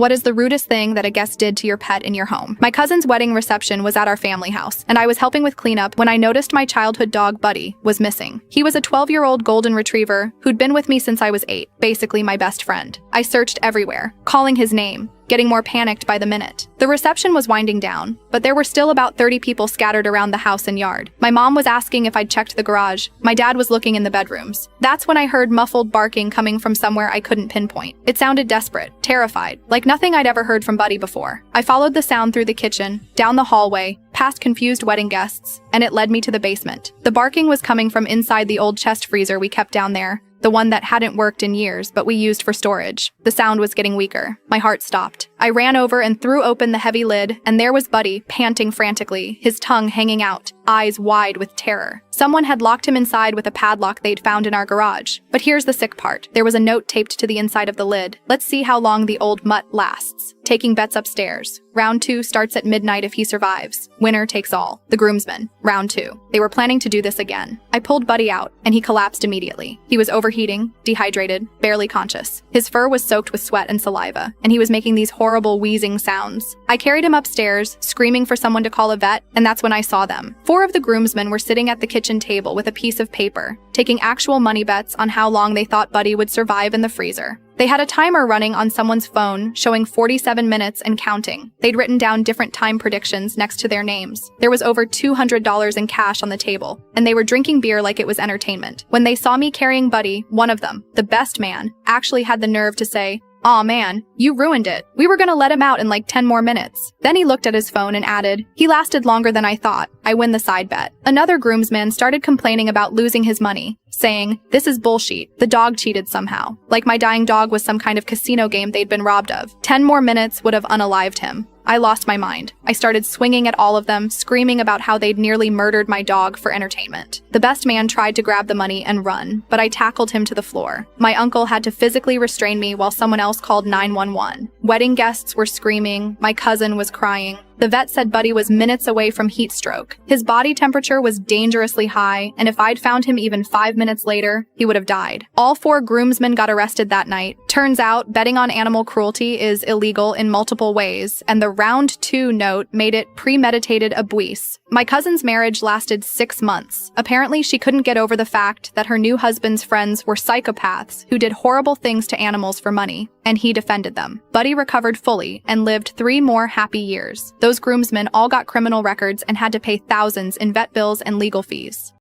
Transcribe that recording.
What is the rudest thing that a guest did to your pet in your home? My cousin's wedding reception was at our family house, and I was helping with cleanup when I noticed my childhood dog, Buddy, was missing. He was a 12-year-old golden retriever who'd been with me since I was 8, basically my best friend. I searched everywhere, calling his name, getting more panicked by the minute. The reception was winding down, but there were still about 30 people scattered around the house and yard. My mom was asking if I'd checked the garage. My dad was looking in the bedrooms. That's when I heard muffled barking coming from somewhere I couldn't pinpoint. It sounded desperate, terrified, like nothing I'd ever heard from Buddy before. I followed the sound through the kitchen, down the hallway, past confused wedding guests, and it led me to the basement. The barking was coming from inside the old chest freezer we kept down there, the one that hadn't worked in years, but we used for storage. The sound was getting weaker. My heart stopped. I ran over and threw open the heavy lid, and there was Buddy, panting frantically, his tongue hanging out, eyes wide with terror. Someone had locked him inside with a padlock they'd found in our garage. But here's the sick part. There was a note taped to the inside of the lid. Let's see how long the old mutt lasts. Taking bets upstairs. Round 2 starts at midnight if he survives. Winner takes all. The groomsmen. Round 2. They were planning to do this again. I pulled Buddy out, and he collapsed immediately. He was overheating, dehydrated, barely conscious. His fur was soaked with sweat and saliva, and he was making these horrible wheezing sounds. I carried him upstairs, screaming for someone to call a vet, and that's when I saw them. 4 of the groomsmen were sitting at the kitchen table with a piece of paper, taking actual money bets on how long they thought Buddy would survive in the freezer. They had a timer running on someone's phone showing 47 minutes and counting. They'd written down different time predictions next to their names. There was over $200 in cash on the table, and they were drinking beer like it was entertainment. When they saw me carrying Buddy, one of them, the best man, actually had the nerve to say, "Aw man, you ruined it. We were gonna let him out in like 10 more minutes." Then he looked at his phone and added, "He lasted longer than I thought. I win the side bet." Another groomsman started complaining about losing his money, saying, "This is bullshit. The dog cheated somehow. Like my dying dog was some kind of casino game they'd been robbed of. 10 more minutes would have unalived him." I lost my mind. I started swinging at all of them, screaming about how they'd nearly murdered my dog for entertainment. The best man tried to grab the money and run, but I tackled him to the floor. My uncle had to physically restrain me while someone else called 911. Wedding guests were screaming. My cousin was crying. The vet said Buddy was minutes away from heat stroke. His body temperature was dangerously high, and if I'd found him even 5 minutes later, he would have died. All 4 groomsmen got arrested that night. Turns out, betting on animal cruelty is illegal in multiple ways, and the round 2 note made it premeditated abuse. My cousin's marriage lasted 6 months. Apparently, she couldn't get over the fact that her new husband's friends were psychopaths who did horrible things to animals for money, and he defended them. Buddy recovered fully and lived 3 more happy years. Those groomsmen all got criminal records and had to pay thousands in vet bills and legal fees.